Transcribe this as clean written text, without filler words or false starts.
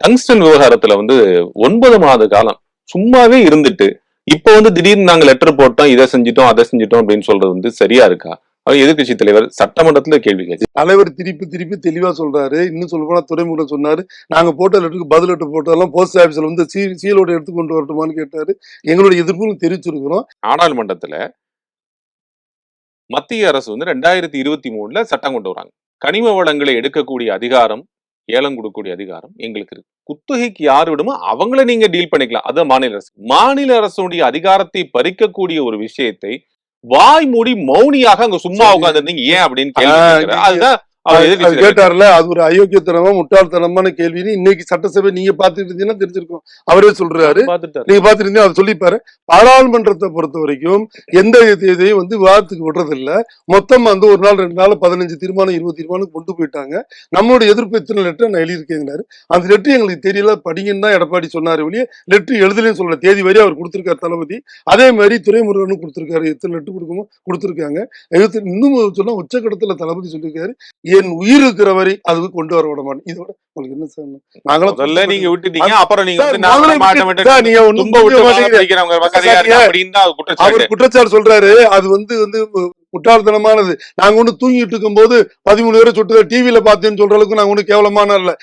Tungsten விவகாரத்துல 9 மாத காலம் சும்மாவே இருந்துட்டு இப்ப திடீர்னு நாங்க லெட்டர் போட்டோம், இதை செஞ்சிட்டோம் அதை செஞ்சிட்டோம் அப்படின்னு சொல்றது சரியா இருக்கா? அவர் எதிர்கட்சி தலைவர் சட்டமன்றத்துல கேள்வி கேட்டு தலைவர் திருப்பி திருப்பி தெளிவா சொல்றாரு. இன்னும் சொல்ல போனா துறைமுகம் சொன்னாரு, நாங்க போட்ட லெட்டருக்கு பதில் லெட்டர் போட்டாலும் போஸ்ட் ஆபீஸ்ல சீலோட எடுத்து கொண்டு வரட்டுமான்னு கேட்டாரு. எங்களுடைய எதிர்ப்பும் தெரிவிச்சிருக்கிறோம். நாடாளுமன்றத்துல மத்திய அரசு 2023 சட்டம் கொண்டு வராங்க. கனிம வளங்களை எடுக்கக்கூடிய அதிகாரம், ஏலம் கொடுக்கக்கூடிய அதிகாரம் எங்களுக்கு இருக்கு. குத்தகைக்கு யாரு விடுமோ அவங்கள நீங்க டீல் பண்ணிக்கலாம். அது மாநில அரசு. மாநில அரசுடைய அதிகாரத்தை பறிக்கக்கூடிய ஒரு விஷயத்தை வாய் மூடி மௌனியாக அங்க சும்மா உட்கார்ந்து ஏன் அப்படின்னு கேள்வி அதுதான் கேட்டார்ல, அது ஒரு அயோக்கியத்தனமா முட்டாள்தனமான கேள்வின்னு இன்னைக்கு சட்டசபை நீங்க பாத்துட்டு இருந்தீங்கன்னா தெரிஞ்சிருக்கும். அவரே சொல்றாரு, நீங்க பாத்துட்டு இருந்தீங்க அதை சொல்லிப்பாரு. பாராளுமன்றத்தை பொறுத்த வரைக்கும் எந்த இதையும் விவாதத்துக்கு விடுறது இல்ல. மொத்தம் ஒரு நாள் 2 நாள் 15 தீர்மானம் 20 தீர்மானம் கொண்டு போயிட்டாங்க. நம்மளோட எதிர்ப்பு எத்தனை லெட்டர் நான் எழுதியிருக்கேங்கிறாரு. அந்த லெட்டர் எங்களுக்கு தெரியல, படிங்கன்னு தான் எடப்பாடி சொன்னாரு ஒழிய லெட்டர் எழுதலன்னு சொல்ற தேதி வரை அவர் கொடுத்திருக்காரு தளபதி. அதே மாதிரி துரைமுருகனும் கொடுத்திருக்காரு. எத்தனை லெட்டர் கொடுக்கணும் கொடுத்திருக்காங்க. இன்னும் சொன்னா உச்சக்கட்டத்துல தளபதி சொல்லியிருக்காரு, என் உயிர் இருக்கிற வரை அதுக்கு கொண்டு வர விட மாட்டேன். இதோட உங்களுக்கு என்ன சார்? நாங்களும் நீங்க விட்டுட்டீங்க, அப்புறம் அவர் குற்றச்சாட்டு சொல்றாரு. அது முட்டாள்தனமானது. நாங்க தூங்கிட்டு இருக்கும் போது 13 பேரை சுட்டு டிவியில பார்த்தேன்னு சொல்ற அளவுக்கு நாங்க கேவலமான இல்ல.